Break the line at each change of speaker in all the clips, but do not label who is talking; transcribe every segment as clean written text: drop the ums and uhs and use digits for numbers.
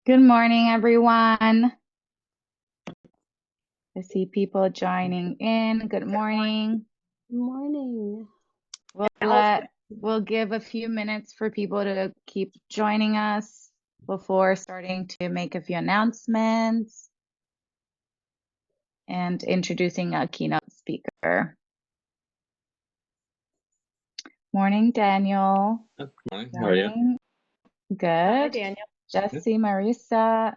Good morning, everyone. I see people joining in. Good morning.
Good morning.
We'll give a few minutes for people to keep joining us before starting to make a few announcements and introducing a keynote speaker. Morning, Daniel.
Good morning. How are you?
Good.
Hi, Daniel.
Jesse, Marisa,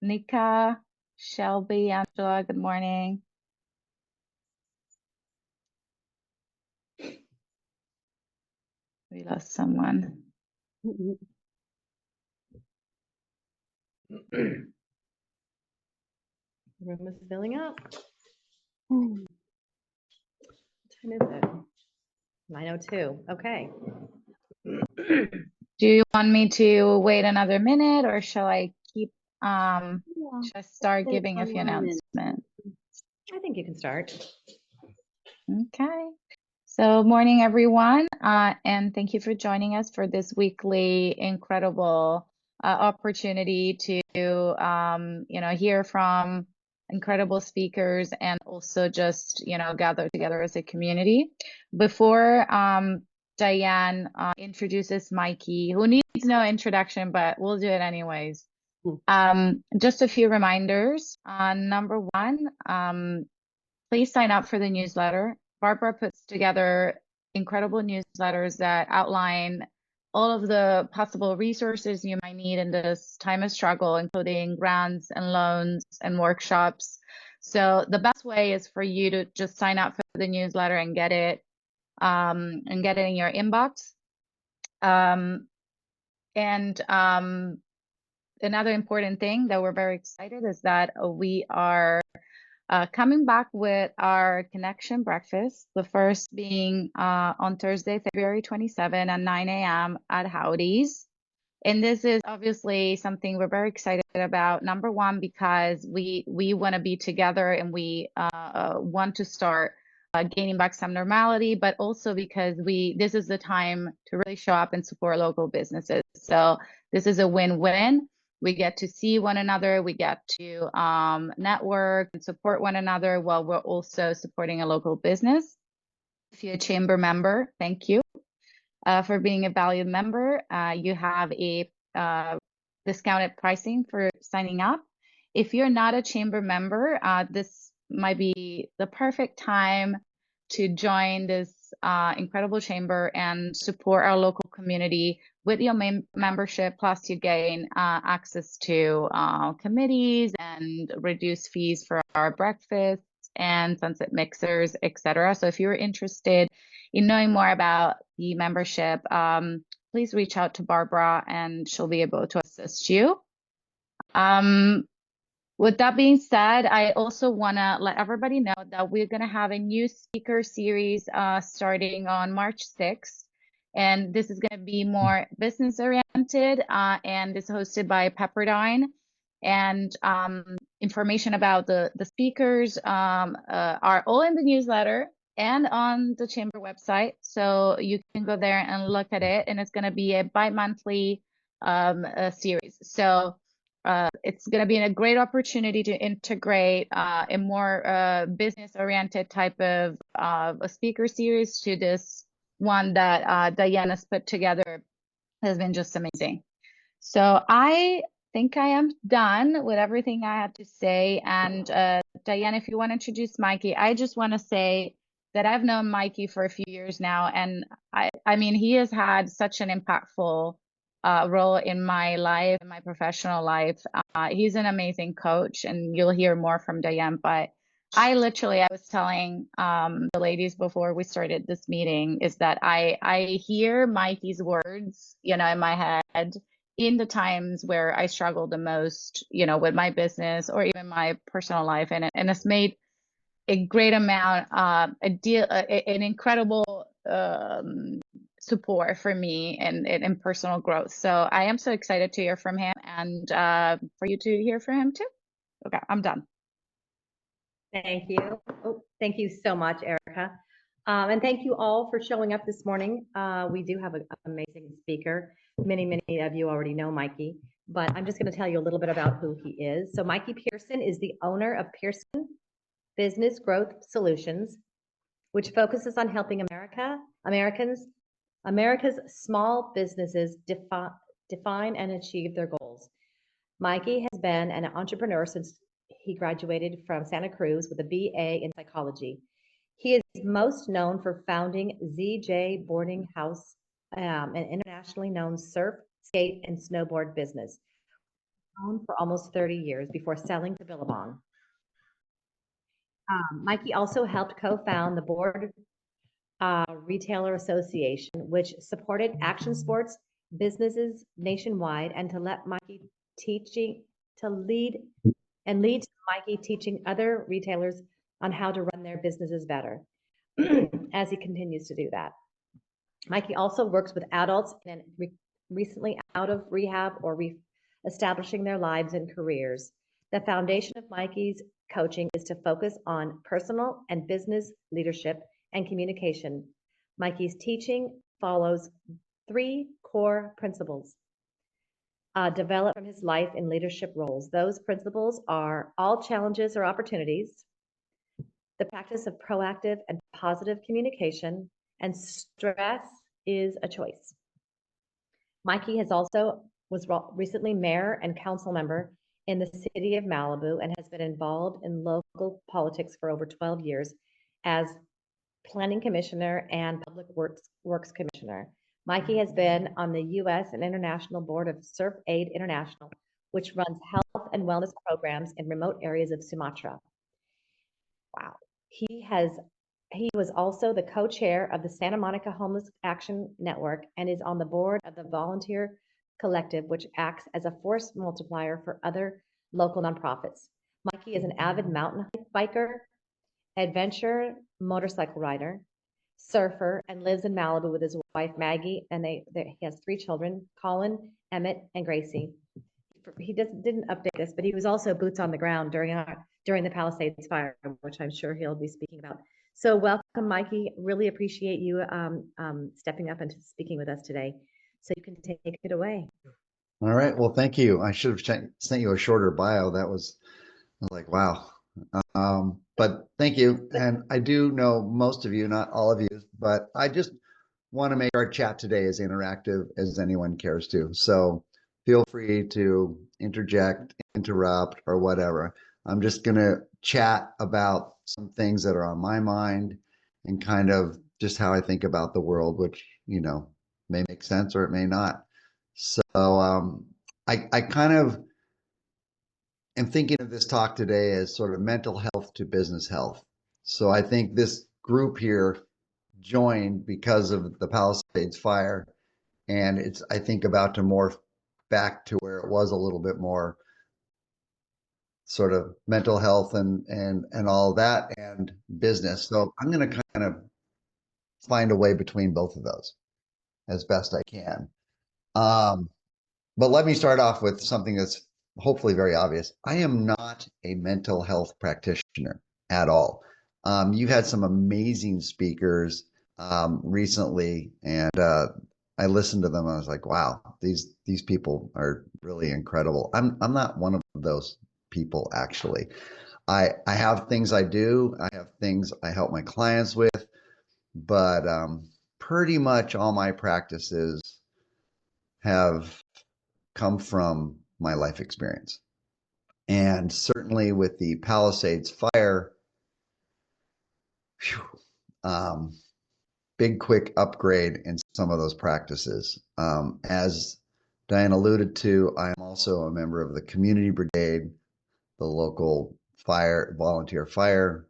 Nika, Shelby, Angela, good morning. We lost someone.
The room is filling up. What time is it? 9:02. Okay.
Do you want me to wait another minute or shall I keep should I start giving a few announcements?
I think you can start.
Okay. So morning everyone, and thank you for joining us for this weekly incredible opportunity to hear from incredible speakers and also just gather together as a community. Before Diane introduces Mikke, who needs no introduction, but we'll do it anyways. Just a few reminders. Number one, please sign up for the newsletter. Barbara puts together incredible newsletters that outline all of the possible resources you might need in this time of struggle, including grants and loans and workshops. So the best way is for you to just sign up for the newsletter and get it in your inbox. Another important thing that we're very excited is that we are coming back with our connection breakfast, the first being on Thursday, February 27 at 9 a.m. at Howdy's. And this is obviously something we're very excited about. Number one, because we want to be together and we want to start gaining back some normality, but also because this is the time to really show up and support local businesses. So this is a win-win. We get to see one another, we get to network and support one another while we're also supporting a local business. If you're a chamber member, thank you for being a valued member. You have a discounted pricing for signing up. If you're not a chamber member, this might be the perfect time to join this incredible chamber and support our local community with your membership. Plus, you gain access to committees and reduced fees for our breakfasts and sunset mixers, etc. So if you're interested in knowing more about the membership, please reach out to Barbara and she'll be able to assist you. With that being said, I also want to let everybody know that we're going to have a new speaker series starting on March 6th. And this is going to be more business oriented and it's hosted by Pepperdine. And information about the speakers are all in the newsletter and on the chamber website. So you can go there and look at it. And it's going to be a bi-monthly series. So it's going to be a great opportunity to integrate a more business-oriented type of a speaker series to this one that Diana's put together. Has been just amazing. So I think I am done with everything I had to say. And Diana, if you want to introduce Mikke, I just want to say that I've known Mikke for a few years now. And I mean, he has had such an impactful role in my life, in my professional life. He's an amazing coach, and you'll hear more from Diane. But I was telling the ladies before we started this meeting, is that I hear Mikke's words, in my head in the times where I struggled the most, with my business or even my personal life, and it's made a great amount, an incredible support for me and personal growth. So I am so excited to hear from him and for you to hear from him too. Okay, I'm done.
Thank you. Oh, thank you so much, Erica. And thank you all for showing up this morning. We do have an amazing speaker. Many of you already know Mikke, but I'm just going to tell you a little bit about who he is. So Mikke Pierson is the owner of Pierson Business Growth Solutions, which focuses on helping America's small businesses define and achieve their goals. Mikke has been an entrepreneur since he graduated from Santa Cruz with a BA in psychology. He is most known for founding ZJ Boarding House, an internationally known surf, skate, and snowboard business, known for almost 30 years before selling to Billabong. Mikke also helped co-found the Board Retailer Association, which supported action sports businesses nationwide, and to let Mikke lead Mikke teaching other retailers on how to run their businesses better as he continues to do that. Mikke also works with adults and recently out of rehab or establishing their lives and careers. The foundation of Mikke's coaching is to focus on personal and business leadership and communication. Mikke's teaching follows 3 core principles developed from his life in leadership roles. Those principles are all challenges are opportunities, the practice of proactive and positive communication, and stress is a choice. Mikke was recently mayor and council member in the city of Malibu and has been involved in local politics for over 12 years as planning commissioner and public works commissioner. Mikke has been on the U.S. and international board of Surf Aid International, which runs health and wellness programs in remote areas of Sumatra. Wow. He was also the co-chair of the Santa Monica Homeless Action Network and is on the board of the Volunteer Collective, which acts as a force multiplier for other local nonprofits. Mikke is an avid mountain biker, adventure motorcycle rider, surfer, and lives in Malibu with his wife Maggie, and he has 3 children, Colin, Emmett, and Gracie. He didn't update this, but he was also boots on the ground during the Palisades fire, which I'm sure he'll be speaking about. So welcome, Mikke. Really appreciate you stepping up and speaking with us today. So you can take it away.
All right. Well, thank you. I should have sent you a shorter bio. I was like, wow. But thank you. And I do know most of you, not all of you, but I just want to make our chat today as interactive as anyone cares to. So feel free to interject, interrupt, or whatever. I'm just going to chat about some things that are on my mind and kind of just how I think about the world, which, may make sense or it may not. So I kind of am thinking of this talk today as sort of mental health to business health. So I think this group here joined because of the Palisades fire, and it's, I think, about to morph back to where it was a little bit more sort of mental health and all that and business. So I'm going to kind of find a way between both of those as best I can. But let me start off with something that's hopefully very obvious. I am not a mental health practitioner at all. You've had some amazing speakers recently, and I listened to them. I was like, wow, these people are really incredible. I'm not one of those people, actually. I have things I do. I have things I help my clients with, but pretty much all my practices have come from my life experience. And certainly with the Palisades fire, big quick upgrade in some of those practices. As Diane alluded to, I am also a member of the community brigade, the local volunteer fire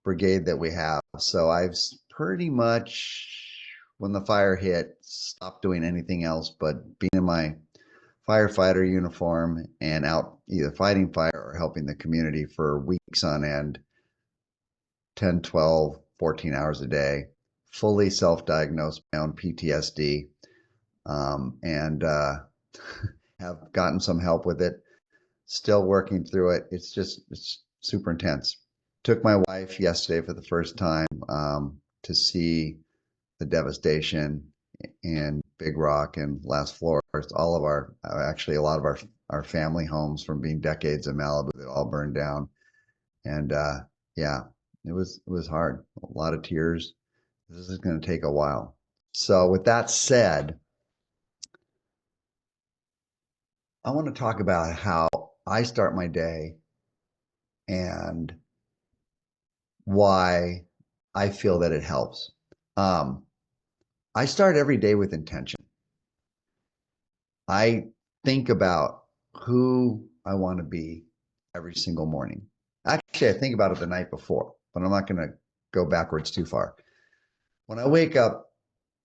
brigade that we have. So I've pretty much, when the fire hit, stopped doing anything else but being in my firefighter uniform and out either fighting fire or helping the community for weeks on end, 10, 12, 14 hours a day, fully self-diagnosed my own PTSD, and have gotten some help with it, still working through it. It's super intense. Took my wife yesterday for the first time to see the devastation and Big Rock and Last Floor. All of our, actually a lot of our family homes from being decades in Malibu that all burned down. And yeah, it was hard. A lot of tears. This is going to take a while. So with that said, I want to talk about how I start my day and why I feel that it helps. I start every day with intention. I think about who I want to be every single morning. Actually, I think about it the night before, but I'm not going to go backwards too far. When I wake up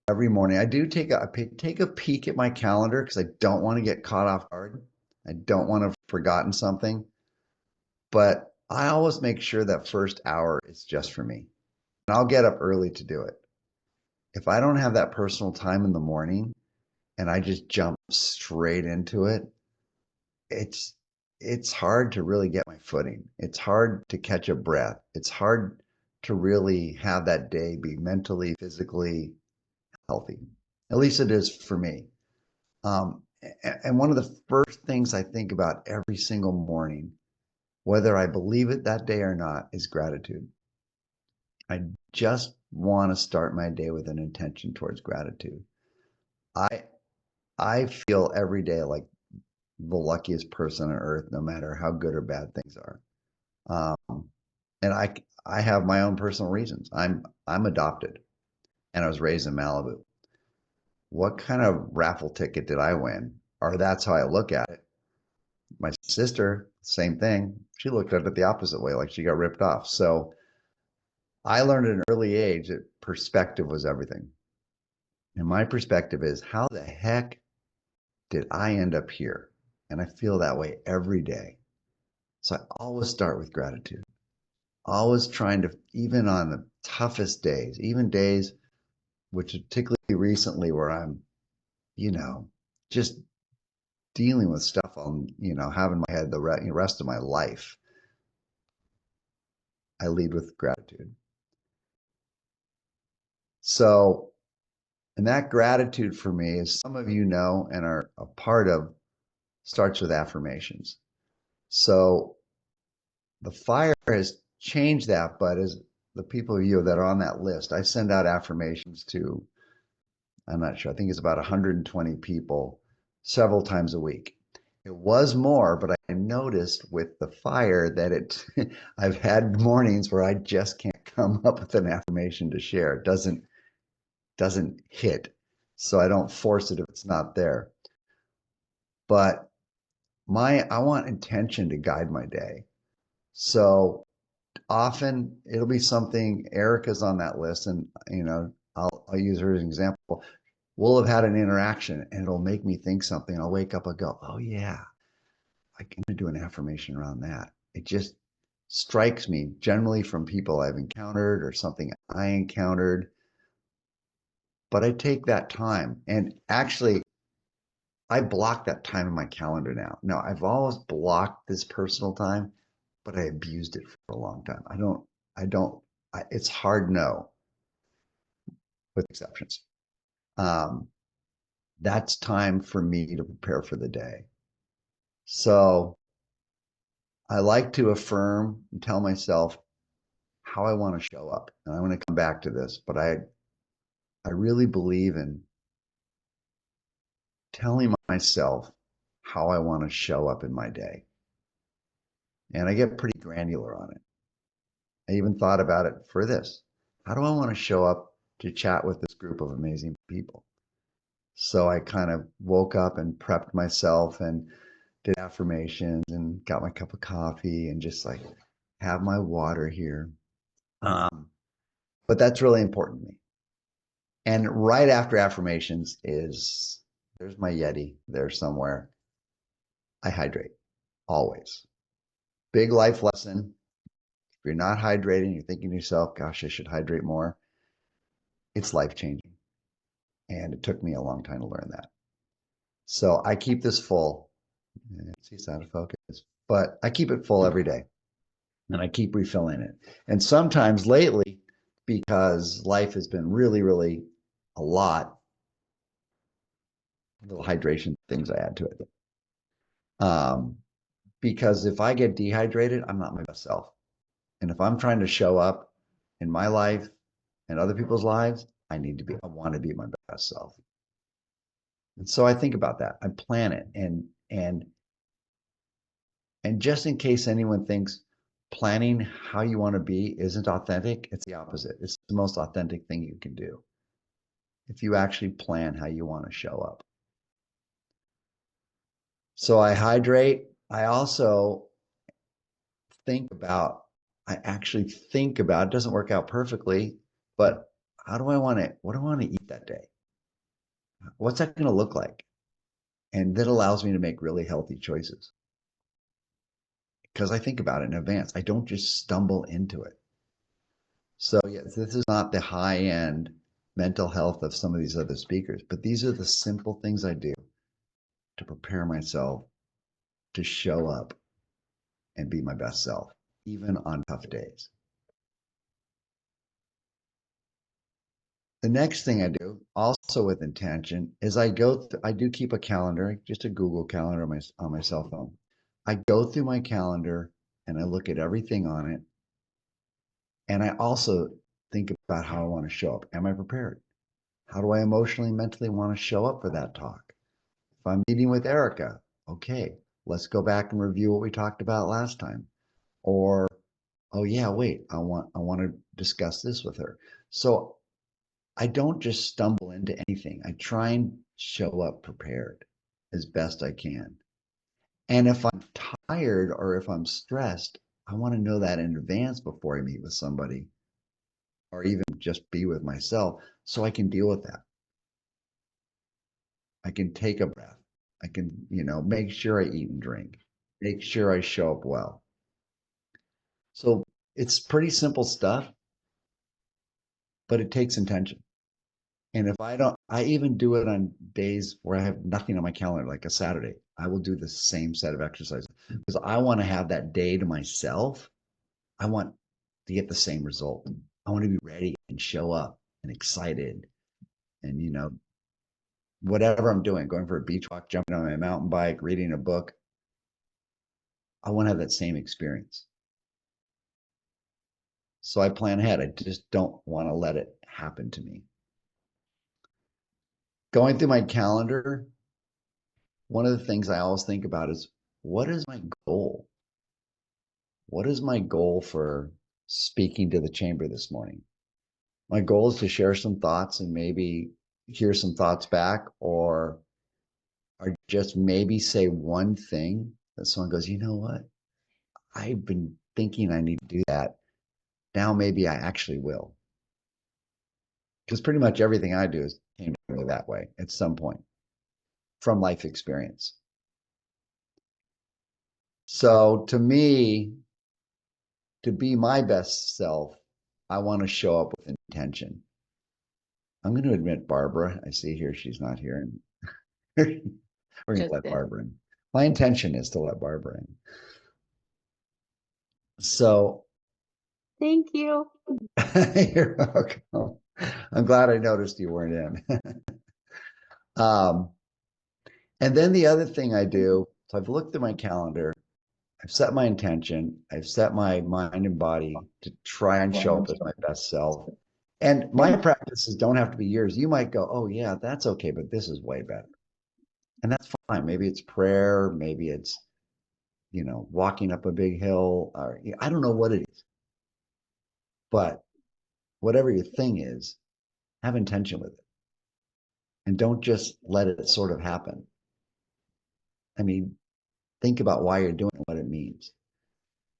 every morning, I do take a peek at my calendar because I don't want to get caught off guard. I don't want to have forgotten something, but I always make sure that first hour is just for me. And I'll get up early to do it. If I don't have that personal time in the morning and I just jump straight into it, it's hard to really get my footing. It's hard to catch a breath. It's hard to really have that day be mentally, physically healthy. At least it is for me. And one of the first things I think about every single morning, whether I believe it that day or not, is gratitude. I just want to start my day with an intention towards gratitude. I I feel every day like the luckiest person on earth, no matter how good or bad things are. And I have my own personal reasons. I'm adopted, and I was raised in Malibu. What kind of raffle ticket did I win? Or that's how I look at it. My sister, same thing. She looked at it the opposite way, like she got ripped off. So I learned at an early age that perspective was everything. And my perspective is, how the heck did I end up here? And I feel that way every day. So I always start with gratitude. Always trying to, even on the toughest days, even days which particularly recently where I'm, just dealing with stuff on, having my head the rest of my life, I lead with gratitude. So, and that gratitude for me, as some of you know and are a part of, starts with affirmations. So the fire has changed that, but as the people of you that are on that list, I send out affirmations to, I'm not sure, I think it's about 120 people several times a week. It was more, but I noticed with the fire that I've had mornings where I just can't come up with an affirmation to share. It doesn't hit. So I don't force it if it's not there. But I want intention to guide my day. So often it'll be something. Erica's on that list, and I'll use her as an example. We'll have had an interaction and it'll make me think something. I'll wake up and go, oh yeah, I'm going to do an affirmation around that. It just strikes me generally from people I've encountered or something I encountered. But I take that time, and actually I block that time in my calendar now. Now, I've always blocked this personal time, but I abused it for a long time. It's hard no, with exceptions. That's time for me to prepare for the day. So I like to affirm and tell myself how I want to show up. And I'm going to come back to this, but I really believe in telling myself how I want to show up in my day. And I get pretty granular on it. I even thought about it for this. How do I want to show up to chat with this group of amazing people? So I kind of woke up and prepped myself and did affirmations and got my cup of coffee and just like have my water here. But that's really important to me. And right after affirmations there's my Yeti there somewhere. I hydrate always. Big life lesson. If you're not hydrating, you're thinking to yourself, gosh, I should hydrate more. It's life changing. And it took me a long time to learn that. So I keep this full. See, it's out of focus, but I keep it full every day and I keep refilling it. And sometimes lately, because life has been really, really a lot, little hydration things I add to it. Because if I get dehydrated, I'm not my best self. And if I'm trying to show up in my life and other people's lives, I want to be my best self. And so I think about that. I plan it. And just in case anyone thinks planning how you want to be isn't authentic, it's the opposite. It's the most authentic thing you can do. If you actually plan how you want to show up. So I hydrate. I also actually think about, it doesn't work out perfectly, but what do I want to eat that day? What's that going to look like? And that allows me to make really healthy choices. Because I think about it in advance. I don't just stumble into it. So yes, this is not the high end mental health of some of these other speakers, but these are the simple things I do to prepare myself to show up and be my best self, even on tough days. The next thing I do, also with intention, is I do keep a calendar, just a Google calendar on my cell phone. I go through my calendar and I look at everything on it. And I also think about how I want to show up. Am I prepared? How do I emotionally, mentally want to show up for that talk? If I'm meeting with Erica, okay, let's go back and review what we talked about last time. Or, oh yeah, wait, I want to discuss this with her. So I don't just stumble into anything. I try and show up prepared as best I can. And if I'm tired or if I'm stressed, I want to know that in advance before I meet with somebody or even just be with myself so I can deal with that. I can take a breath. I can, make sure I eat and drink, make sure I show up well. So it's pretty simple stuff, but it takes intention. And if I even do it on days where I have nothing on my calendar, like a Saturday, I will do the same set of exercises because I want to have that day to myself. I want to get the same result. I want to be ready and show up and excited and, whatever I'm doing, going for a beach walk, jumping on my mountain bike, reading a book, I want to have that same experience. So I plan ahead. I just don't want to let it happen to me. Going through my calendar, one of the things I always think about is, what is my goal? What is my goal for speaking to the chamber this morning? My goal is to share some thoughts and maybe hear some thoughts back, or just maybe say one thing that someone goes, you know what? I've been thinking I need to do that. Now maybe I actually will. Because pretty much everything I do came to me that way at some point from life experience. So to me, to be my best self, I want to show up with intention. I'm going to admit Barbara. I see here she's not here. And we're going to let Barbara in. My intention is to let Barbara in. So
Thank you.
you're welcome. I'm glad I noticed you weren't in. And then the other thing I do, so I've looked at my calendar, I've set my intention, I've set my mind and body to try and show up as my best self. And my practices don't have to be yours. You might go, oh yeah, that's okay, but this is way better. And that's fine. Maybe it's prayer, maybe it's, walking up a big hill, or I don't know what it is. But whatever your thing is, have intention with it. And don't just let it sort of happen. I mean, think about why you're doing it, what it means.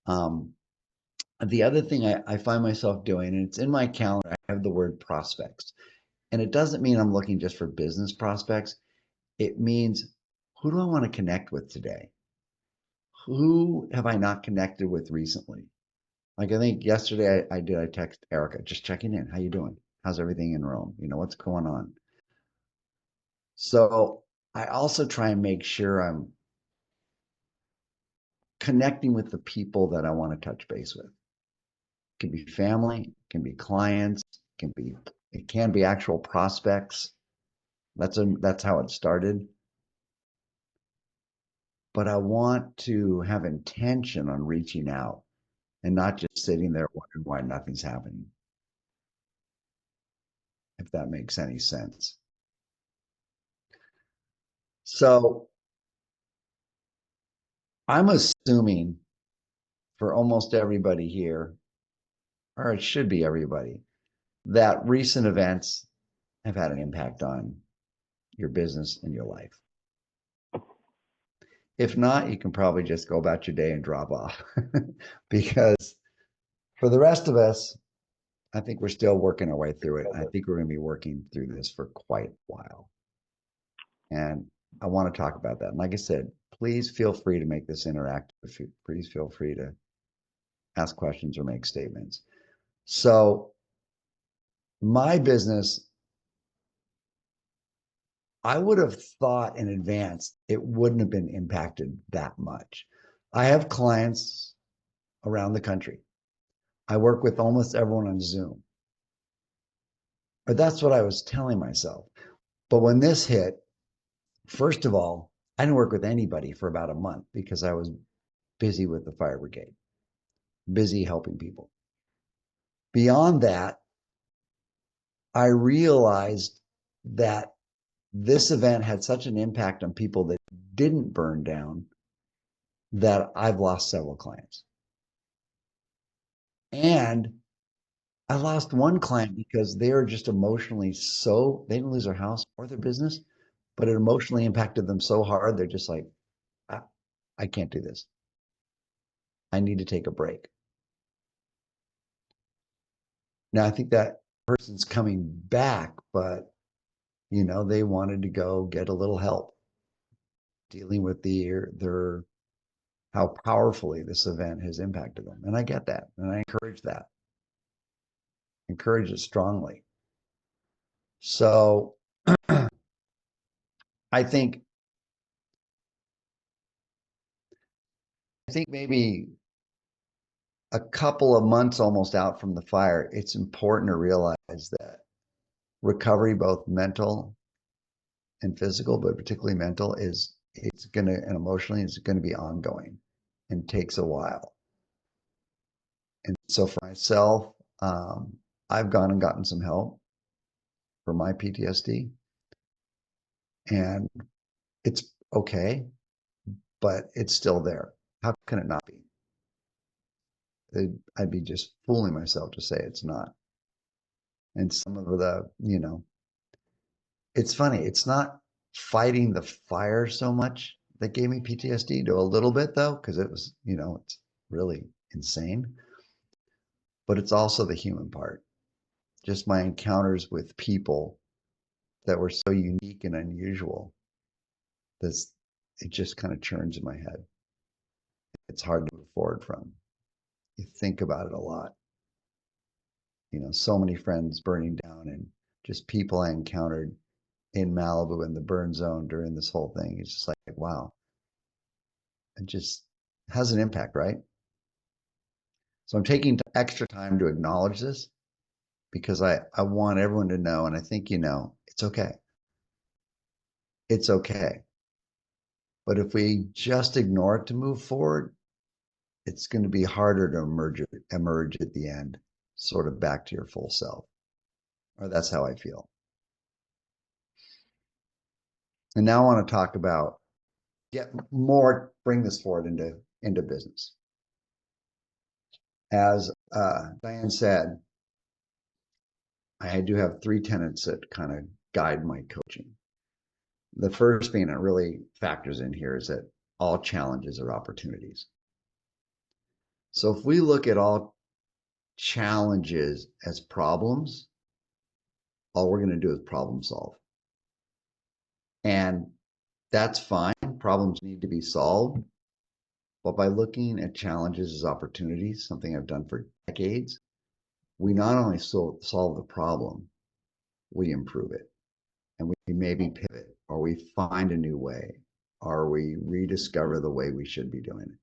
The other thing I find myself doing, and it's in my calendar, I have the word prospects. And it doesn't mean I'm looking just for business prospects. It means, who do I want to connect with today? Who have I not connected with recently? Like I think yesterday I text Erica, just checking in. How you doing? How's everything in Rome? What's going on? So I also try and make sure I'm connecting with the people that I want to touch base with. It can be family, it can be clients, it can be actual prospects. That's how it started. but I want to have intention on reaching out and not just sitting there wondering why nothing's happening. If that makes any sense. So I'm assuming for almost everybody here, or it should be everybody, that recent events have had an impact on your business and your life. If not, you can probably just go about your day and drop off. Because for the rest of us, I think we're still working our way through it. I think we're going to be working through this for quite a while. And I want to talk about that. And like I said, please feel free to make this interactive. Please feel free to ask questions or make statements. So my business, I would have thought in advance it wouldn't have been impacted that much. I have clients around the country. I work with almost everyone on Zoom. But that's what I was telling myself. But when this hit, first of all, I didn't work with anybody for about a month because I was busy with the fire brigade, busy helping people. Beyond that, I realized that this event had such an impact on people that didn't burn down that I've lost several clients. And I lost one client because they were just emotionally they didn't lose their house or their business, but it emotionally impacted them so hard. They're just like, I can't do this. I need to take a break. Now, I think that person's coming back, but they wanted to go get a little help dealing with their how powerfully this event has impacted them. And I get that. And I encourage that. Encourage it strongly. So I think maybe a couple of months almost out from the fire, it's important to realize that recovery, both mental and physical, but particularly mental, and emotionally, is going to be ongoing and takes a while. And so for myself, I've gone and gotten some help for my PTSD, and it's okay, but it's still there. How can it not be? I'd be just fooling myself to say it's not. And some of it's funny. It's not fighting the fire so much that gave me PTSD, to a little bit though, because it was, it's really insane. But it's also the human part. Just my encounters with people that were so unique and unusual. It just kind of churns in my head. It's hard to move forward from. You think about it a lot. So many friends burning down and just people I encountered in Malibu in the burn zone during this whole thing. It's just like, wow, it just has an impact, right? So I'm taking extra time to acknowledge this because I want everyone to know, and I think it's okay. It's okay. But if we just ignore it to move forward, it's going to be harder to emerge at the end, sort of back to your full self. Or that's how I feel. And now I want to talk about bring this forward into business. As Diane said, I do have 3 tenets that kind of guide my coaching. The first being that really factors in here is that all challenges are opportunities. So if we look at all challenges as problems, all we're going to do is problem solve. And that's fine. Problems need to be solved. But by looking at challenges as opportunities, something I've done for decades, we not only solve the problem, we improve it. And we maybe pivot, or we find a new way, or we rediscover the way we should be doing it.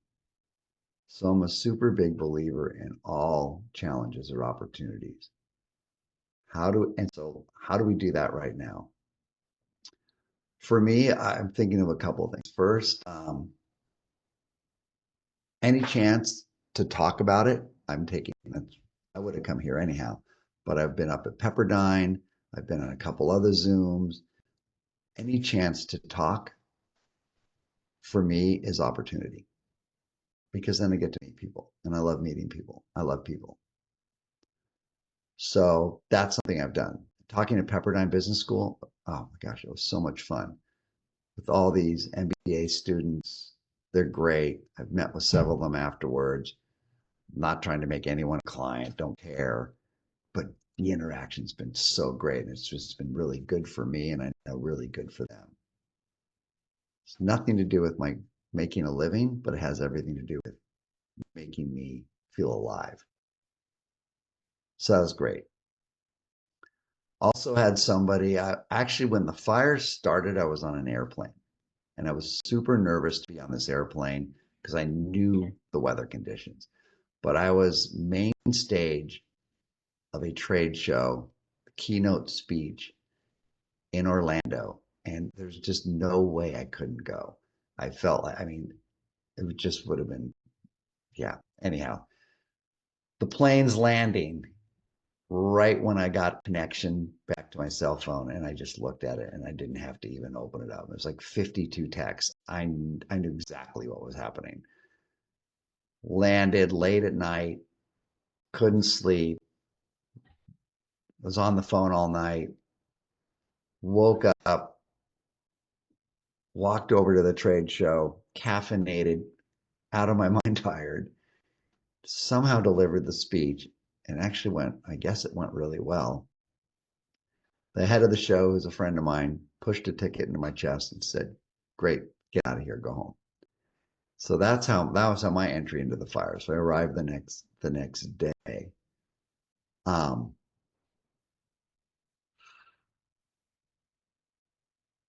So I'm a super big believer in all challenges or opportunities. How do we do that right now? For me, I'm thinking of a couple of things. First, any chance to talk about it, I'm taking it. I would have come here anyhow, but I've been up at Pepperdine. I've been on a couple other Zooms. Any chance to talk for me is opportunity, because then I get to meet people, and I love meeting people. I love people. So that's something I've done. Talking at Pepperdine Business School, oh my gosh, it was so much fun with all these MBA students. They're great. I've met with several of them afterwards. Not trying to make anyone a client, don't care. But the interaction's been so great. It's just been really good for me, and I know really good for them. It's nothing to do with my making a living, but it has everything to do with making me feel alive. So that was great. Also had somebody, actually, when the fire started, I was on an airplane, and I was super nervous to be on this airplane because I knew the weather conditions. But I was main stage of a trade show, keynote speech in Orlando, and there's just no way I couldn't go. I felt like, I mean, it just would have been, yeah. Anyhow, the plane's landing right when I got connection back to my cell phone, and I just looked at it, and I didn't have to even open it up. It was like 52 texts. I knew exactly what was happening. Landed late at night, couldn't sleep, was on the phone all night, woke up, walked over to the trade show, caffeinated, out of my mind tired, somehow delivered the speech, and actually went, I guess it went really well. The head of the show, who's a friend of mine, pushed a ticket into my chest and said, "Great, get out of here, go home." So that was how my entry into the fire. So I arrived the next day.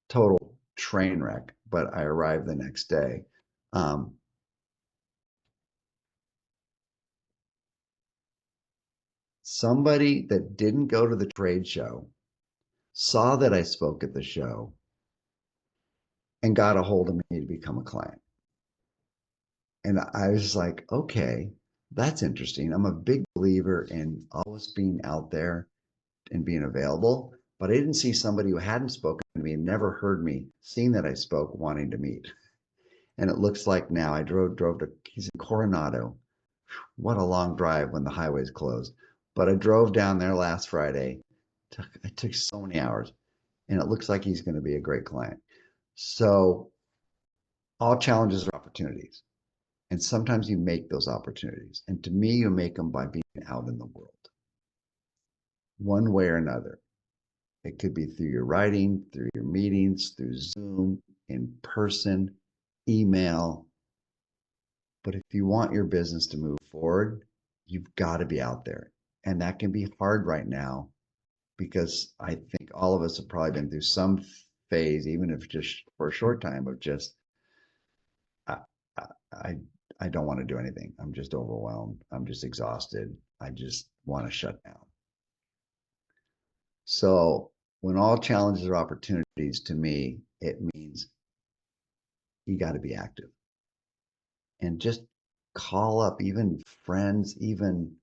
Total train wreck, but I arrived the next day. Somebody that didn't go to the trade show saw that I spoke at the show and got a hold of me to become a client. And I was like, okay, that's interesting. I'm a big believer in always being out there and being available, but I didn't see somebody who hadn't spoken to me and never heard me, seen that I spoke, wanting to meet. And it looks like now I drove to, he's in Coronado. What a long drive when the highway's closed. But I drove down there last Friday. It took so many hours, and it looks like he's going to be a great client. So all challenges are opportunities. And sometimes you make those opportunities. And to me, you make them by being out in the world, one way or another. It could be through your writing, through your meetings, through Zoom, in person, email. But if you want your business to move forward, you've got to be out there. And that can be hard right now, because I think all of us have probably been through some phase, even if just for a short time, of just, I, I, I don't want to do anything. I'm just overwhelmed. I'm just exhausted. I just want to shut down. So when all challenges are opportunities, to me, it means you got to be active and just call up even friends, even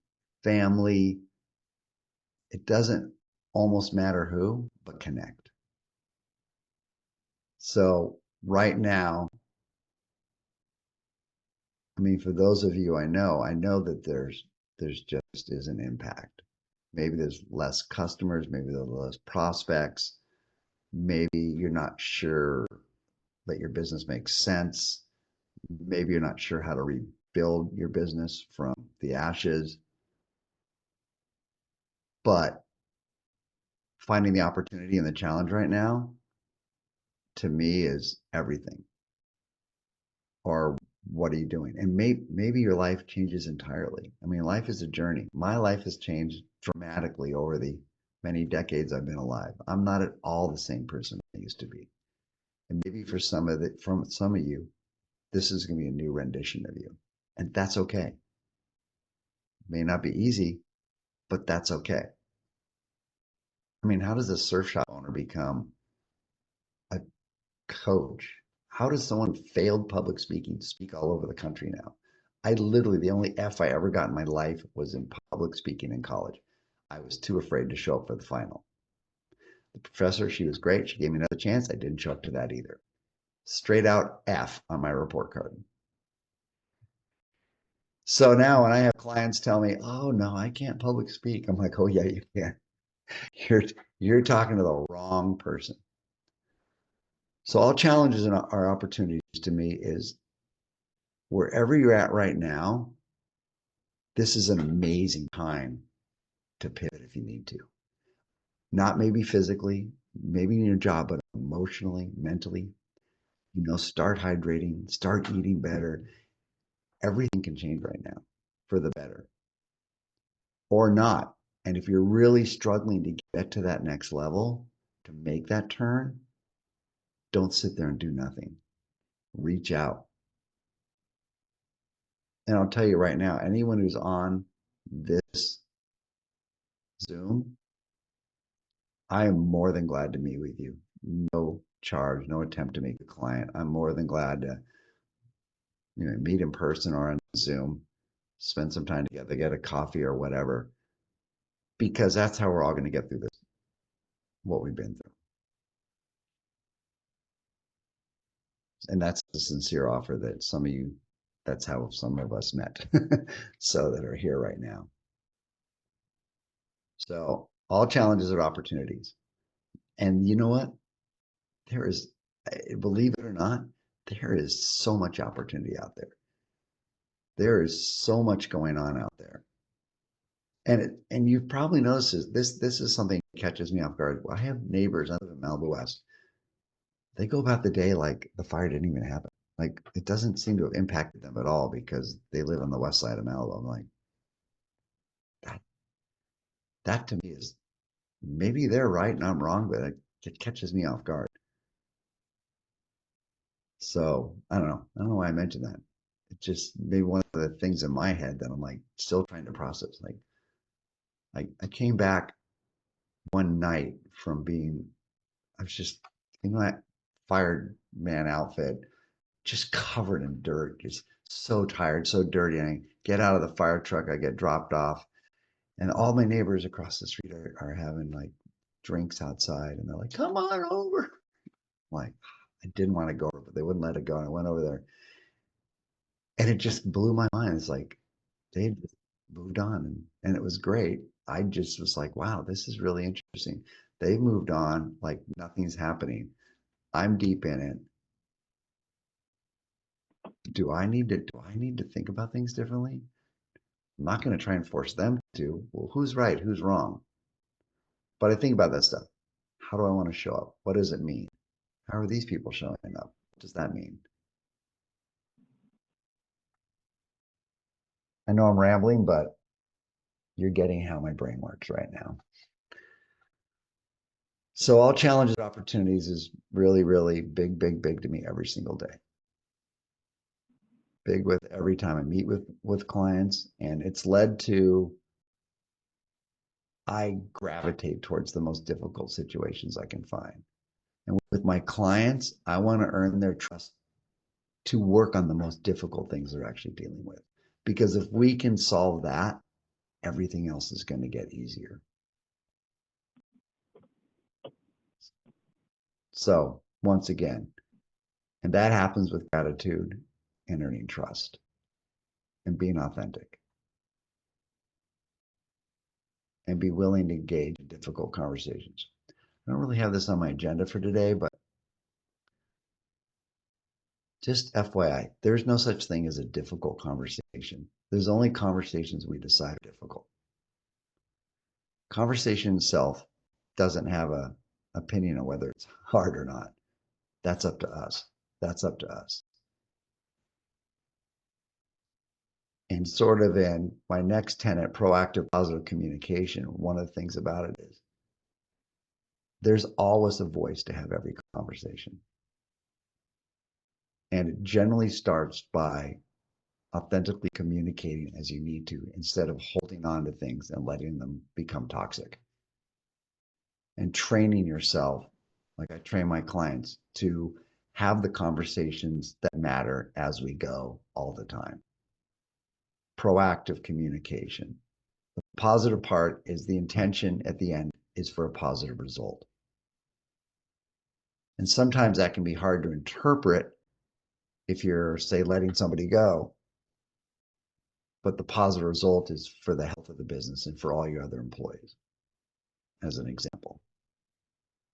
family. It doesn't almost matter who, but connect. So right now, I mean, for those of you I know that there's just is an impact. Maybe there's less customers, maybe there's less prospects, maybe you're not sure that your business makes sense, maybe you're not sure how to rebuild your business from the ashes, but finding the opportunity and the challenge right now, to me, is everything. Or what are you doing? And maybe your life changes entirely. I mean, life is a journey. My life has changed dramatically over the many decades I've been alive. I'm not at all the same person I used to be. And maybe for some of you, this is going to be a new rendition of you. And that's okay. It may not be easy, but that's okay. I mean, how does a surf shop owner become a coach? How does someone failed public speaking speak all over the country now? I literally, the only F I ever got in my life was in public speaking in college. I was too afraid to show up for the final. The professor, she was great. She gave me another chance. I didn't show up to that either. Straight out F on my report card. So now when I have clients tell me, oh no, I can't public speak, I'm like, oh yeah, you can. You're talking to the wrong person. So all challenges and our opportunities to me is wherever you're at right now, this is an amazing time to pivot if you need to. Not maybe physically, maybe in your job, but emotionally, mentally. Start hydrating, start eating better. Everything can change right now for the better or not. And if you're really struggling to get to that next level, to make that turn, don't sit there and do nothing. Reach out. And I'll tell you right now, anyone who's on this Zoom, I am more than glad to meet with you. No charge, no attempt to make a client. I'm more than glad to meet in person or on Zoom, spend some time together, get a coffee or whatever, because that's how we're all going to get through this, what we've been through. And that's a sincere offer that some of you, that's how some of us met, so that are here right now. So all challenges are opportunities. And you know what? There is, believe it or not, there is so much opportunity out there. There is so much going on out there. And you've probably noticed this is something that catches me off guard. I have neighbors, I live in Malibu West. They go about the day like the fire didn't even happen. Like it doesn't seem to have impacted them at all because they live on the west side of Malibu. I'm like, that to me is, maybe they're right and I'm wrong, but it catches me off guard. So I don't know. I don't know why I mentioned that. It just maybe one of the things in my head that I'm like still trying to process. Like I came back one night from I was just in my fireman outfit, just covered in dirt, just so tired, so dirty. And I get out of the fire truck, I get dropped off, and all my neighbors across the street are having like drinks outside, and they're like, "Come on over." I'm like, I didn't want to go over, but they wouldn't let it go. And I went over there, and it just blew my mind. It's like they've just moved on, and it was great. I just was like, wow, this is really interesting. They've moved on, like nothing's happening. I'm deep in it. Do I need to think about things differently? I'm not going to try and force them to. Well, who's right? Who's wrong? But I think about that stuff. How do I want to show up? What does it mean? How are these people showing up? What does that mean? I know I'm rambling, but you're getting how my brain works right now. So all challenges and opportunities is really, really big, big, big to me every single day. Big with every time I meet with clients, and it's led to I gravitate towards the most difficult situations I can find. And with my clients, I want to earn their trust to work on the most difficult things they're actually dealing with. Because if we can solve that, everything else is going to get easier. So once again, and that happens with gratitude and earning trust and being authentic and be willing to engage in difficult conversations. I don't really have this on my agenda for today, but just FYI, there's no such thing as a difficult conversation. There's only conversations we decide are difficult. Conversation itself doesn't have an opinion on whether it's hard or not. That's up to us. That's up to us. And sort of in my next tenet, proactive positive communication, one of the things about it is there's always a voice to have every conversation. And it generally starts by authentically communicating as you need to instead of holding on to things and letting them become toxic. And training yourself, like I train my clients, to have the conversations that matter as we go all the time. proactive communication. The positive part is the intention at the end is for a positive result. And sometimes that can be hard to interpret if you're, say, letting somebody go. But the positive result is for the health of the business and for all your other employees, as an example.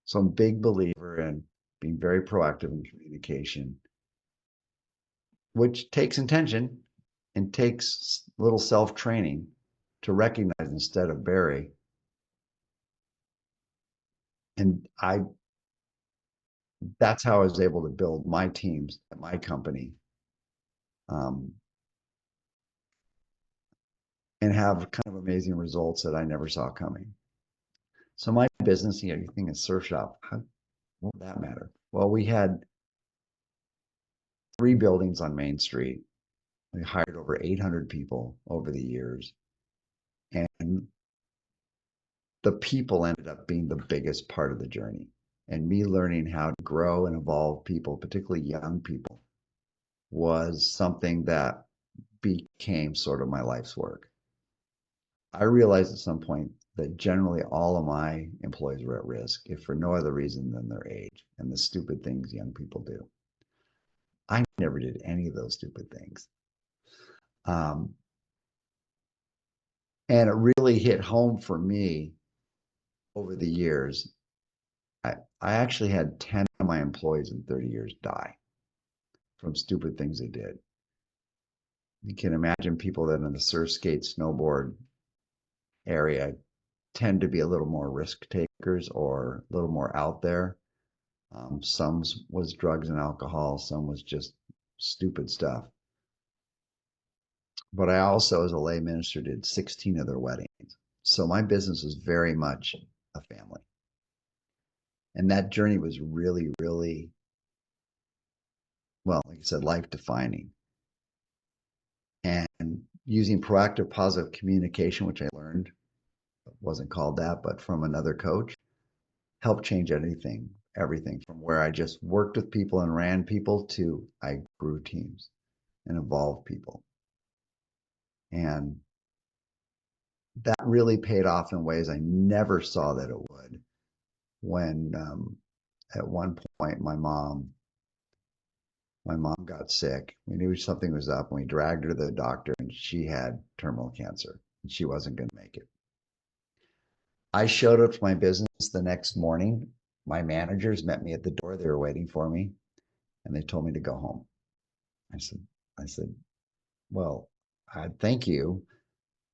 So I'm a big believer in being very proactive in communication, which takes intention and takes a little self-training to recognize instead of bury. And that's how I was able to build my teams at my company, and have kind of amazing results that I never saw coming. So my business, you think a surf shop, what would that matter? Well, we had 3 buildings on Main Street. We hired over 800 people over the years. And the people ended up being the biggest part of the journey. And me learning how to grow and evolve people, particularly young people, was something that became sort of my life's work. I realized at some point that generally all of my employees were at risk, if for no other reason than their age and the stupid things young people do. I never did any of those stupid things. And it really hit home for me over the years. I actually had 10 of my employees in 30 years die from stupid things they did. You can imagine people that in the surf, skate, snowboard area tend to be a little more risk takers or a little more out there. Some was drugs and alcohol, some was just stupid stuff. But I also, as a lay minister, did 16 of their weddings. So my business was very much a family. And that journey was really, really, well, like I said, life defining. And using proactive positive communication, which I learned, wasn't called that, but from another coach, helped change everything from where I just worked with people and ran people to I grew teams and evolved people. And that really paid off in ways I never saw that it would. When at one point my mom got sick. We knew something was up, and we dragged her to the doctor, and she had terminal cancer, and she wasn't going to make it. I showed up to my business the next morning. My managers met me at the door. They were waiting for me, and they told me to go home. I said, well, thank you,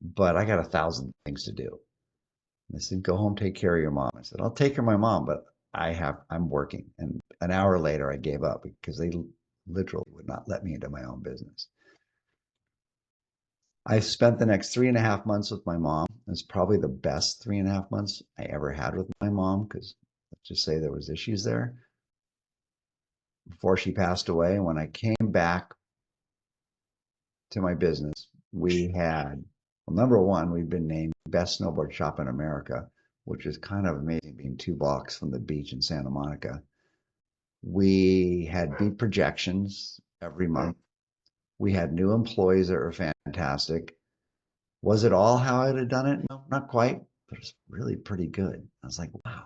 but I got 1,000 things to do. And they said, go home, take care of your mom. I said, I'll take care of my mom, but I'm working. And an hour later, I gave up because they literally would not let me into my own business. I spent the next 3.5 months with my mom. It's probably the best 3.5 months I ever had with my mom, because let's just say there was issues there before she passed away. And when I came back to my business, we had, well, number one, we've been named best snowboard shop in America, which is kind of amazing, being 2 blocks from the beach in Santa Monica. We had beat projections every month. We had new employees that were fantastic. Was it all how I'd have done it? No, not quite, but it's really pretty good. I was like, wow,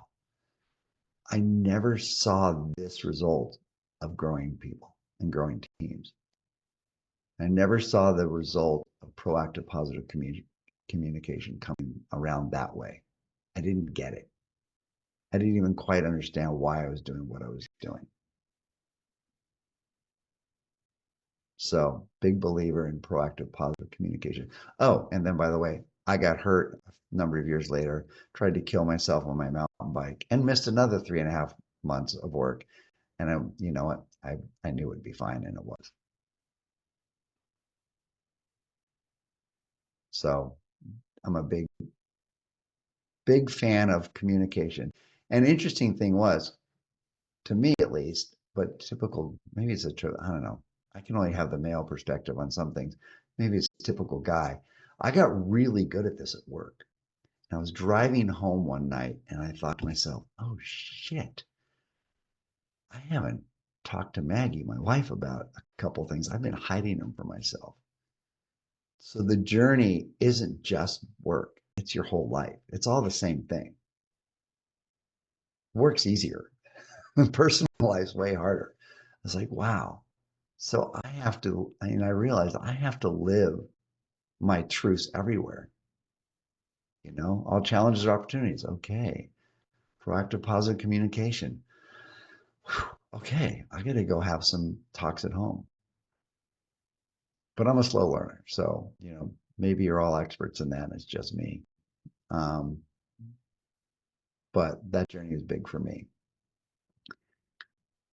I never saw this result of growing people and growing teams. I never saw the result of proactive positive communication coming around that way. I didn't get it. I didn't even quite understand why I was doing what I was doing. So, big believer in proactive positive communication. Oh, and then by the way, I got hurt a number of years later, tried to kill myself on my mountain bike, and missed another 3.5 months of work. And you know what? I knew it would be fine, and it was. So I'm a big fan of communication. And interesting thing was, to me at least, but typical, maybe it's I don't know. I can only have the male perspective on some things. Maybe it's a typical guy. I got really good at this at work. And I was driving home one night and I thought to myself, oh shit, I haven't talked to Maggie, my wife, about a couple things. I've been hiding them from myself. So the journey isn't just work, it's your whole life. It's all the same thing. Work's easier. Personal life's way harder. It's like, wow. So I realized I have to live my truths everywhere. All challenges are opportunities. Okay. Proactive positive communication. Whew. Okay, I got to go have some talks at home. But I'm a slow learner. So, maybe you're all experts in that and it's just me. But that journey is big for me.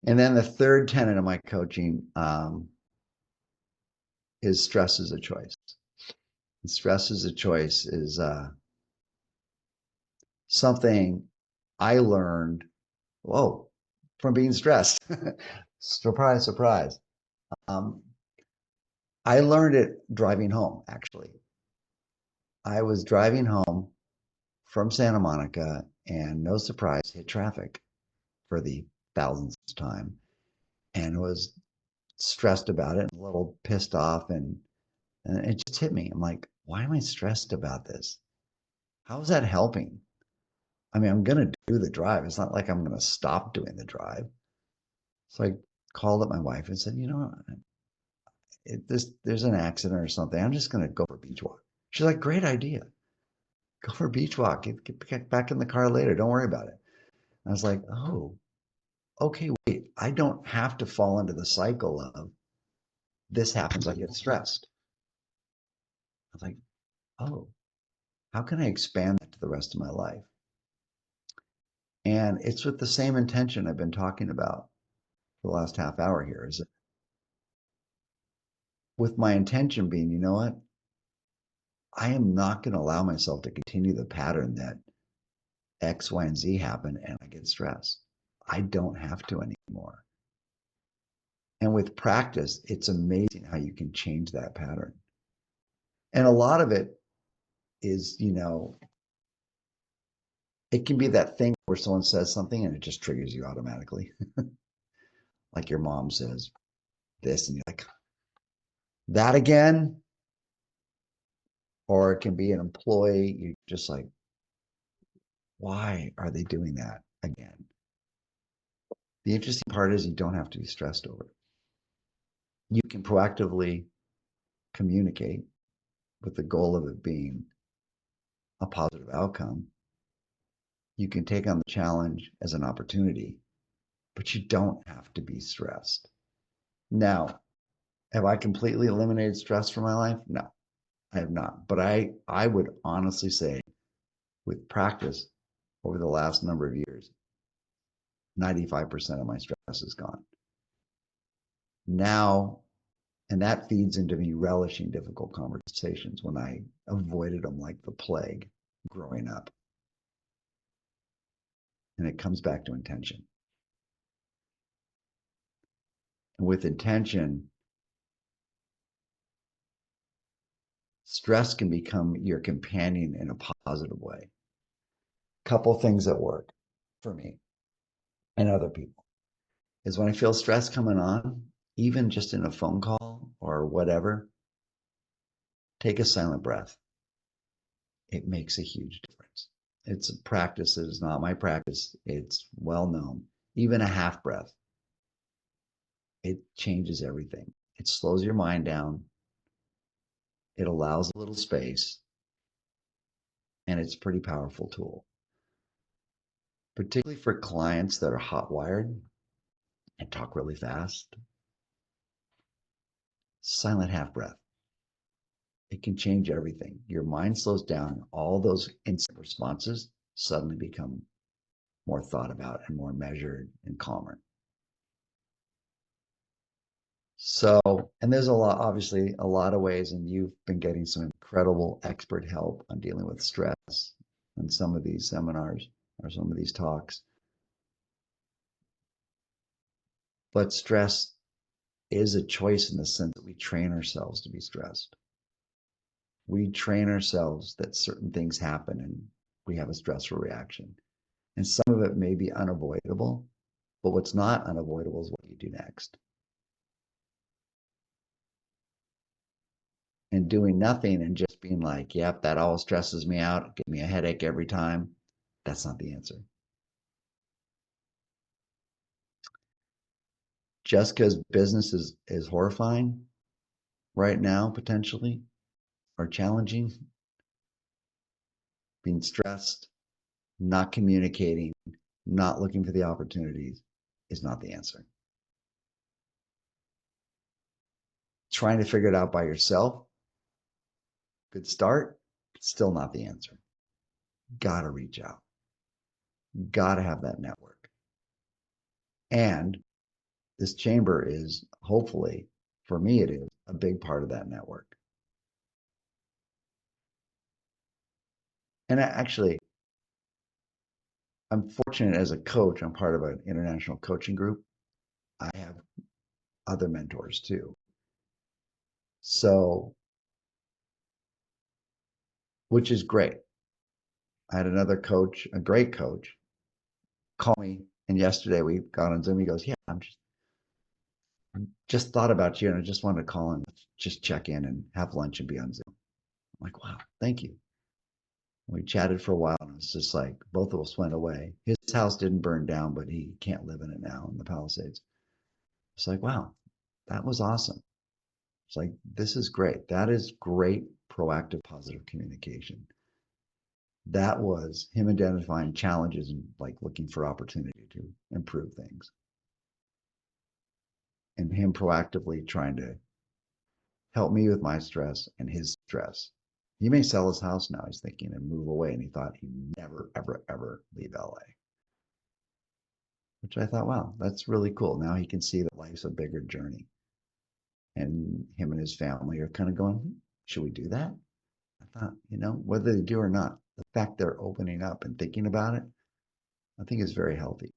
And then the third tenet of my coaching is stress is a choice. And stress is a choice is something I learned, from being stressed. Surprise, surprise. I learned it driving home, actually. I was driving home from Santa Monica and no surprise, hit traffic for the thousandth time and was stressed about it and a little pissed off. And it just hit me. I'm like, why am I stressed about this? How is that helping? I mean, I'm going to do the drive. It's not like I'm going to stop doing the drive. So I called up my wife and said, there's an accident or something. I'm just going to go for a beach walk. She's like, great idea. Go for a beach walk. Get back in the car later. Don't worry about it. I was like, oh, okay, wait. I don't have to fall into the cycle of this happens, I get stressed. I was like, oh, how can I expand that to the rest of my life? And it's with the same intention I've been talking about for the last half hour here, is with my intention being, you know what? I am not going to allow myself to continue the pattern that X, Y, and Z happen and I get stressed. I don't have to anymore. And with practice, it's amazing how you can change that pattern. And a lot of it is, it can be that thing where someone says something and it just triggers you automatically. Like your mom says this and you're like, that again? Or it can be an employee. You're just like, why are they doing that again? The interesting part is you don't have to be stressed over it. You can proactively communicate with the goal of it being a positive outcome. You can take on the challenge as an opportunity, but you don't have to be stressed. Now, have I completely eliminated stress from my life? No, I have not. But I would honestly say with practice over the last number of years, 95% of my stress is gone. Now, and that feeds into me relishing difficult conversations when I avoided them like the plague growing up. And it comes back to intention. And with intention, stress can become your companion in a positive way. Couple things that work for me and other people is when I feel stress coming on, even just in a phone call or whatever, take a silent breath. It makes a huge difference. It's a practice. It is not my practice. It's well known. Even a half breath, it changes everything. It slows your mind down. It allows a little space, and it's a pretty powerful tool, particularly for clients that are hot wired and talk really fast. Silent half breath. It can change everything. Your mind slows down. All those instant responses suddenly become more thought about and more measured and calmer. So, and there's obviously a lot of ways, and you've been getting some incredible expert help on dealing with stress in some of these seminars or some of these talks. But stress is a choice in the sense that we train ourselves to be stressed. We train ourselves that certain things happen and we have a stressful reaction. And some of it may be unavoidable, but what's not unavoidable is what you do next. and doing nothing and just being like, yep, that all stresses me out, give me a headache every time. That's not the answer. Just because business is horrifying right now, potentially, or challenging, being stressed, not communicating, not looking for the opportunities is not the answer. Trying to figure it out by yourself, good start, but still not the answer. Gotta reach out. Gotta have that network. And this chamber is, hopefully, for me, it is a big part of that network. And actually, I'm fortunate as a coach, I'm part of an international coaching group. I have other mentors too. So, which is great. I had another coach, a great coach, call me, and yesterday we got on Zoom. He goes, "Yeah, I'm just thought about you, and I just wanted to call and just check in and have lunch and be on Zoom." I'm like, "Wow, thank you." We chatted for a while, and it's just like both of us went away. His house didn't burn down, but he can't live in it now in the Palisades. It's like, wow, that was awesome. It's like, this is great. That is great, proactive, positive communication. That was him identifying challenges and like looking for opportunity to improve things. And him proactively trying to help me with my stress and his stress. He may sell his house now, he's thinking, and move away. And he thought he'd never, ever, ever leave LA. Which I thought, wow, that's really cool. Now he can see that life's a bigger journey. And him and his family are kind of going, should we do that? I thought, whether they do or not, the fact they're opening up and thinking about it, I think is very healthy.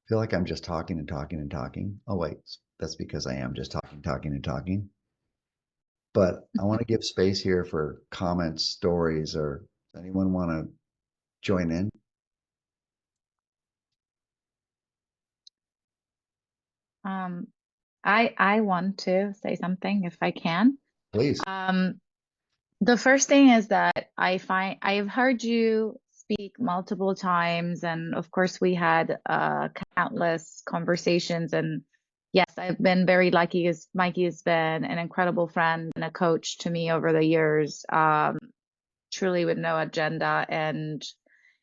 I feel like I'm just talking and talking and talking. Oh, wait, that's because I am just talking, talking, and talking. But I want to give space here for comments, stories, or does anyone want to join in?
I want to say something if I can.
Please.
The first thing is that I've heard you speak multiple times, and of course we had countless conversations. And yes, I've been very lucky as Mikey has been an incredible friend and a coach to me over the years, truly with no agenda, and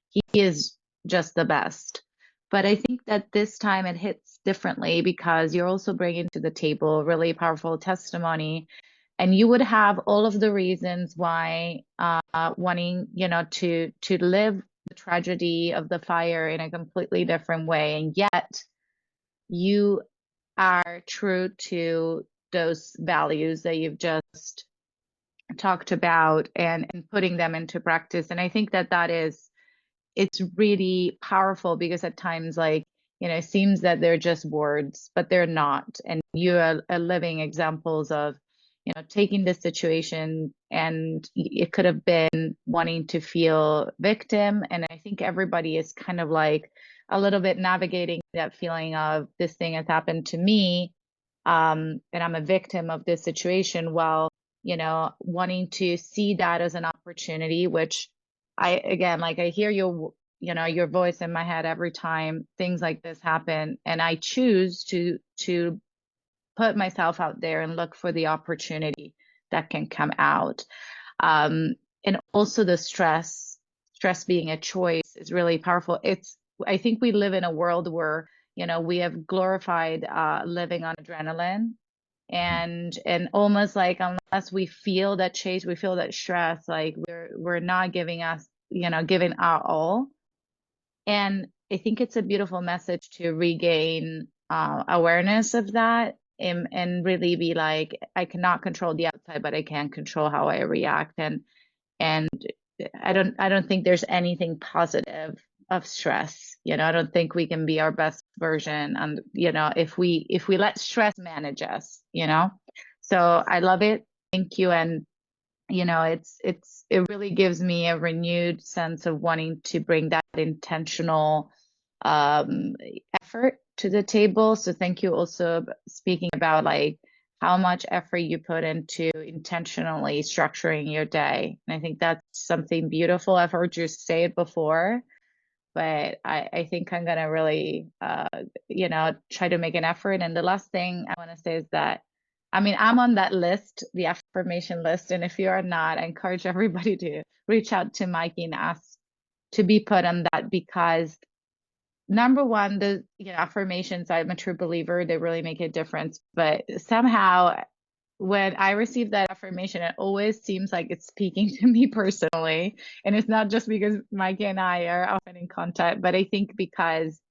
he is just the best. But I think that this time it hits differently because you're also bringing to the table really powerful testimony, and you would have all of the reasons why wanting, to live the tragedy of the fire in a completely different way, and yet you are true to those values that you've just talked about and putting them into practice. And I think that it's really powerful because at times, like, it seems that they're just words, but th're not. And you are living examples of, taking this situation, and it could have been wanting to feel victim. And I think everybody is kind of like a little bit navigating that feeling of this thing has happened to me, and I'm a victim of this situation, while, wanting to see that as an opportunity, which again, like I hear your voice in my head every time things like this happen, and I choose to put myself out there and look for the opportunity that can come out. And also the stress being a choice is really powerful. I think we live in a world where, we have glorified living on adrenaline, and almost like unless we feel that chase, we feel that stress, like we're not giving giving our all. And I think it's a beautiful message to regain awareness of that, and really be like, I cannot control the outside, but I can control how I react. And I don't think there's anything positive of stress. I don't think we can be our best version, and if we let stress manage us. So I love it. Thank you. And it really gives me a renewed sense of wanting to bring that intentional um, effort to the table. So thank you also speaking about like how much effort you put into intentionally structuring your day. And I think that's something beautiful. I've heard you say it before, but I think I'm gonna really, try to make an effort. And the last thing I want to say is that, I mean, I'm on that list, the affirmation list, and if you are not, I encourage everybody to reach out to Mikey and ask to be put on that because number one, the affirmations, I'm a true believer, they really make a difference. But somehow when I receive that affirmation, it always seems like it's speaking to me personally. And it's not just because Mikey and I are often in contact, but I think because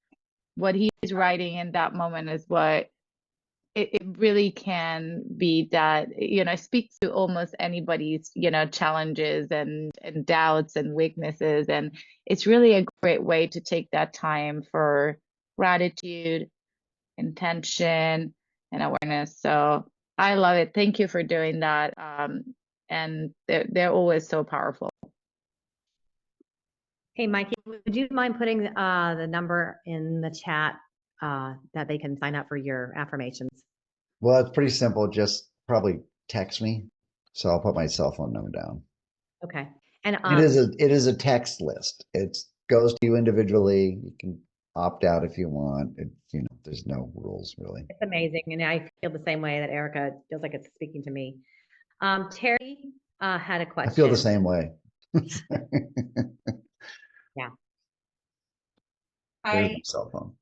what he's writing in that moment is what it really can be that, speak to almost anybody's, challenges and doubts and weaknesses. And it's really a great way to take that time for gratitude, intention, and awareness. So I love it. Thank you for doing that. And they're always so powerful.
Hey, Mikey, would you mind putting the number in the chat that they can sign up for your affirmations?
Well, it's pretty simple. Just probably text me. So I'll put my cell phone number down.
Okay. And
it is a text list. It goes to you individually. You can opt out if you want. There's no rules really.
it's amazing. And I feel the same way that Erica feels like it's speaking to me. Terry had a question.
I feel the same way.
Yeah.
There's
Hi,
my cell phone.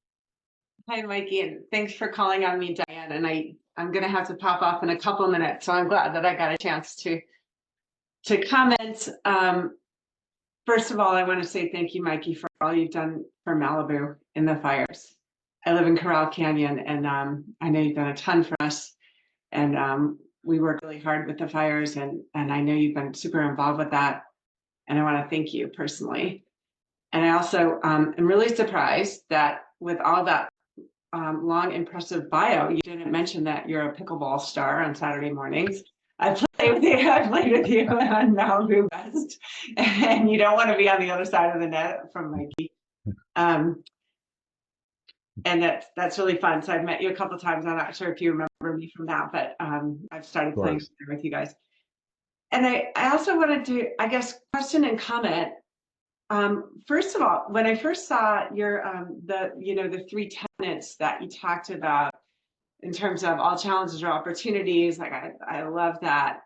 hi, Mikey, and thanks for calling on me, Diane. And I'm going to have to pop off in a couple of minutes, so I'm glad that I got a chance to comment. First of all, I want to say thank you, Mikey, for all you've done for Malibu in the fires. I live in Coral Canyon, and I know you've done a ton for us. And we work really hard with the fires, and I know you've been super involved with that. And I want to thank you personally. And I also am really surprised that with all that long, impressive bio, you didn't mention that you're a pickleball star on Saturday mornings. I played with you on Malibu West, and you don't want to be on the other side of the net from Mikey. And that's really fun. So I've met you a couple of times. I'm not sure if you remember me from that, but I've started playing with you guys. And I also wanted to, I guess, question and comment. First of all, when I first saw your the 3 tenets that you talked about in terms of all challenges or opportunities, like I love that.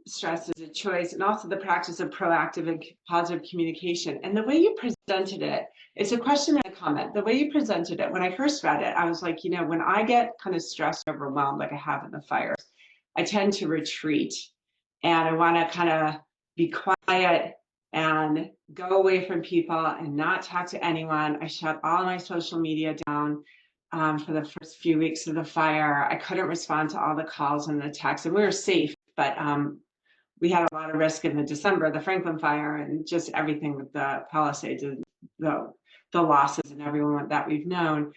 Stress is a choice, and also the practice of proactive and positive communication. And the way you presented it, it's a question and a comment. The way you presented it, when I first read it, I was like, when I get kind of stressed, overwhelmed, like I have in the fires, I tend to retreat, and I want to kind of be quiet and go away from people and not talk to anyone. I shut all my social media down. For the first few weeks of the fire, I couldn't respond to all the calls and the texts, and we were safe, but we had a lot of risk in the Franklin fire, and just everything with the Palisades and the losses and everyone that we've known.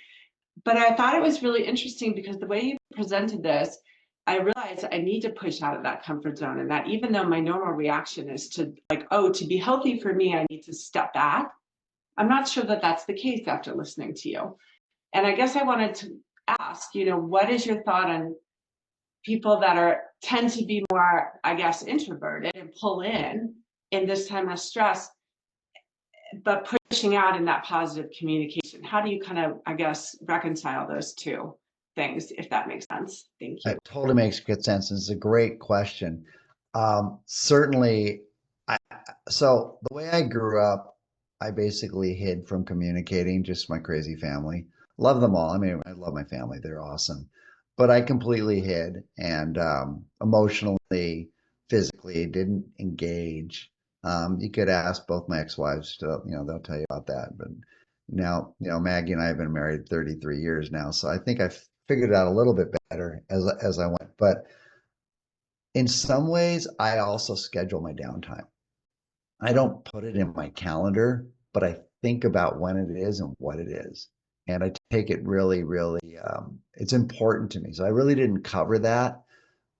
But I thought it was really interesting because the way you presented this, I realized I need to push out of that comfort zone, and that even though my normal reaction is to to be healthy for me, I need to step back. I'm not sure that that's the case after listening to you. And I guess I wanted to ask, what is your thought on people that tend to be more, I guess, introverted and pull in this time of stress, but pushing out in that positive communication? How do you kind of, I guess, reconcile those two things, if that makes sense? Thank you.
It totally makes good sense. It's a great question. Certainly, so the way I grew up, I basically hid from communicating, just my crazy family. Love them all. I mean, I love my family. They're awesome. But I completely hid and emotionally, physically didn't engage. You could ask both my ex-wives, they'll tell you about that. But now, Maggie and I have been married 33 years now. So I think I figured it out a little bit better as I went. But in some ways, I also schedule my downtime. I don't put it in my calendar, but I think about when it is and what it is. And I take it really, really, it's important to me. So I really didn't cover that.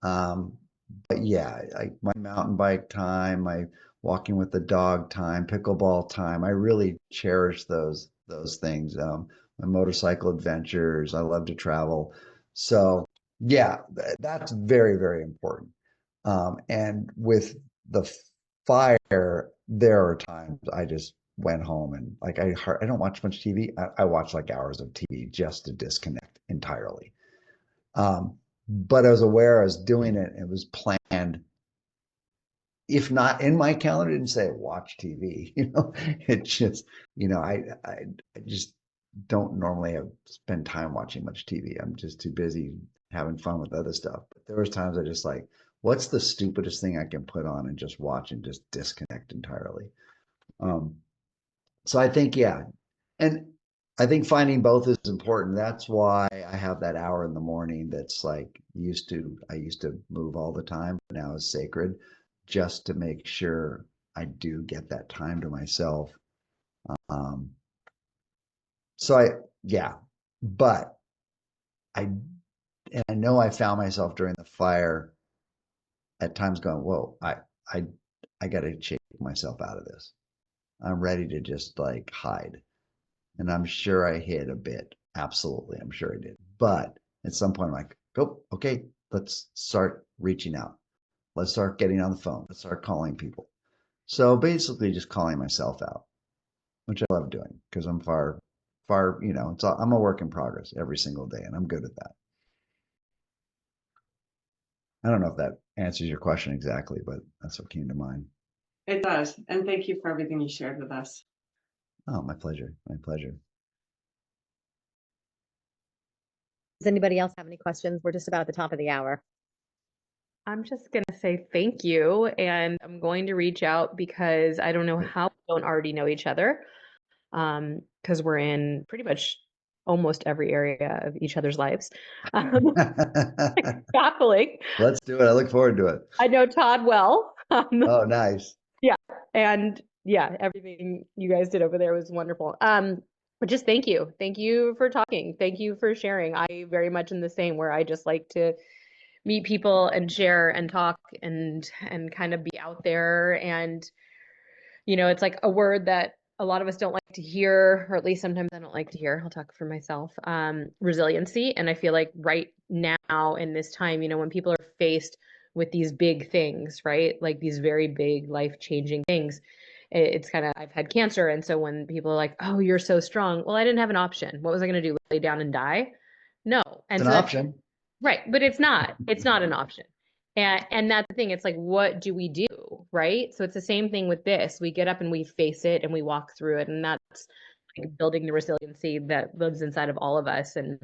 But yeah, my mountain bike time, my walking with the dog time, pickleball time, I really cherish those those things. My motorcycle adventures. I love to travel. So yeah, that's very, very important. And with the fire, there are times I just went home and like I don't watch much TV. I watch like hours of TV just to disconnect entirely. But I was aware I was doing it. It was planned. If not in my calendar, I didn't say watch TV. It just, I just don't normally spend time watching much TV. I'm just too busy having fun with other stuff. But there was times I just like, what's the stupidest thing I can put on and just watch and just disconnect entirely. So I think, yeah. And I think finding both is important. That's why I have that hour in the morning that's like I used to move all the time, but now is sacred, just to make sure I do get that time to myself. Um, yeah, but I know I found myself during the fire at times going, whoa, I got to shake myself out of this. I'm ready to just like hide. And I'm sure I hid a bit. Absolutely. I'm sure I did. But at some point, I'm like, oh, okay, let's start reaching out. Let's start getting on the phone. Let's start calling people. So basically just calling myself out, which I love doing because I'm far, I'm a work in progress every single day and I'm good at that. I don't know if that answers your question exactly, but that's what came to mind.
It does. And thank you for everything you shared with us.
Oh, my pleasure. My pleasure.
Does anybody else have any questions? We're just about at the top of the hour.
I'm just going to say thank you. And I'm going to reach out because I don't know how we don't already know each other. Because we're in pretty much almost every area of each other's lives. Baffling.
Let's do it. I look forward to it.
I know Todd well.
Oh, nice.
Yeah. And yeah, everything you guys did over there was wonderful. But just thank you. Thank you for talking. Thank you for sharing. I very much in the same where I just like to meet people and share and talk and kind of be out there. And it's like a word that a lot of us don't like to hear, or at least sometimes I don't like to hear. I'll talk for myself. Resiliency. And I feel like right now in this time, when people are faced with these big things, right? Like these very big life-changing things, it's kind of, I've had cancer. And so when people are like, oh, you're so strong. Well, I didn't have an option. What was I going to do? Lay down and die? No. And
It's an option.
Right. But it's not an option. And that's the thing. It's like, what do we do? Right. So it's the same thing with this. We get up and we face it and we walk through it. And that's like building the resiliency that lives inside of all of us. And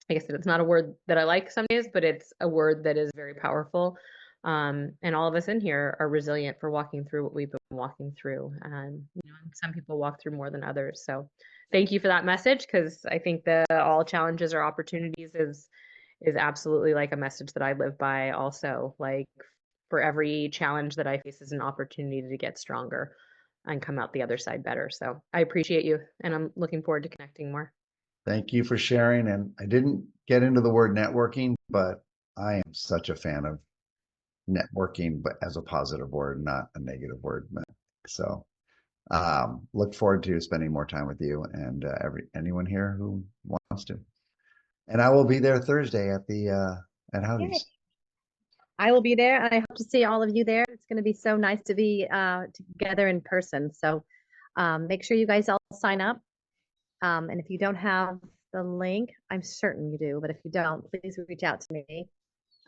like I said, it's not a word that I like some days, but it's a word that is very powerful. And all of us in here are resilient for walking through what we've been walking through. And some people walk through more than others. So thank you for that message, because I think that all challenges are opportunities is absolutely like a message that I live by also. Like for every challenge that I face is an opportunity to get stronger and come out the other side better. So I appreciate you, and I'm looking forward to connecting more.
Thank you for sharing. And I didn't get into the word networking, but I am such a fan of networking, but as a positive word, not a negative word. So look forward to spending more time with you and anyone here who wants to. And I will be there Thursday at the at Howdy's.
I will be there, and I hope to see all of you there. It's going to be so nice to be together in person. So make sure you guys all sign up. And if you don't have the link, I'm certain you do, but if you don't, please reach out to me.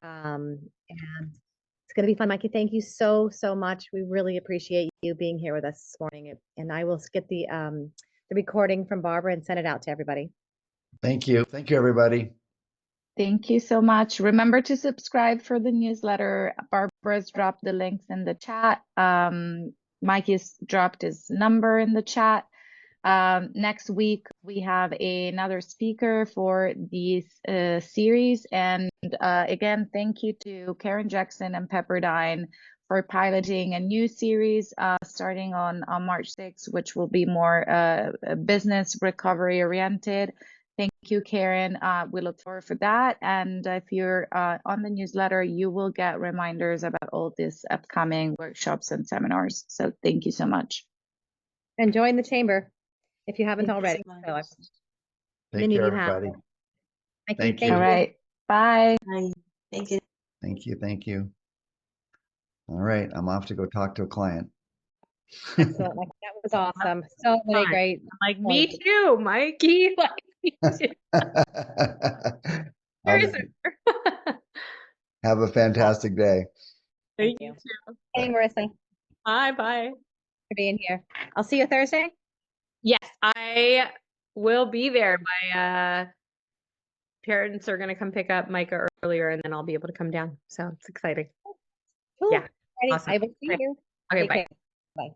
And it's going to be fun. Mikke, thank you so, so much. We really appreciate you being here with us this morning. And I will get the recording from Barbara and send it out to everybody.
Thank you. Thank you, everybody.
Thank you so much. Remember to subscribe for the newsletter. Barbara's dropped the links in the chat. Mikke's dropped his number in the chat. Next week, we have another speaker for this series. And again, thank you to Karen Jackson and Pepperdine for piloting a new series starting on March 6th, which will be more business recovery oriented. Thank you, Karen. We look forward for that. And if you're on the newsletter, you will get reminders about all these upcoming workshops and seminars. So thank you so much.
And join the chamber. if you haven't
Thank you so
already.
much.
So
Take
Many of
care,
you have.
everybody.
Mikke,
Thank you.
All right. Bye.
Bye. Thank you.
Thank you. Thank you. All right. I'm off to go talk to a client.
Excellent. Mikke, that was awesome. So many
Fun.
great.
I'm like, me
points.
too, Mikey. Like, me too.
Have have a fantastic day.
Thank
Thank you
you.
too.
Hey, Marissa,
Bye bye.
for being here. I'll see you Thursday.
Yes, I will be there. My parents are gonna come pick up Micah earlier, and then I'll be able to come down. So it's exciting.
Cool.
Yeah.
Alrighty,
Awesome.
I will see
Okay.
you.
Okay,
Take
bye.
care. Bye.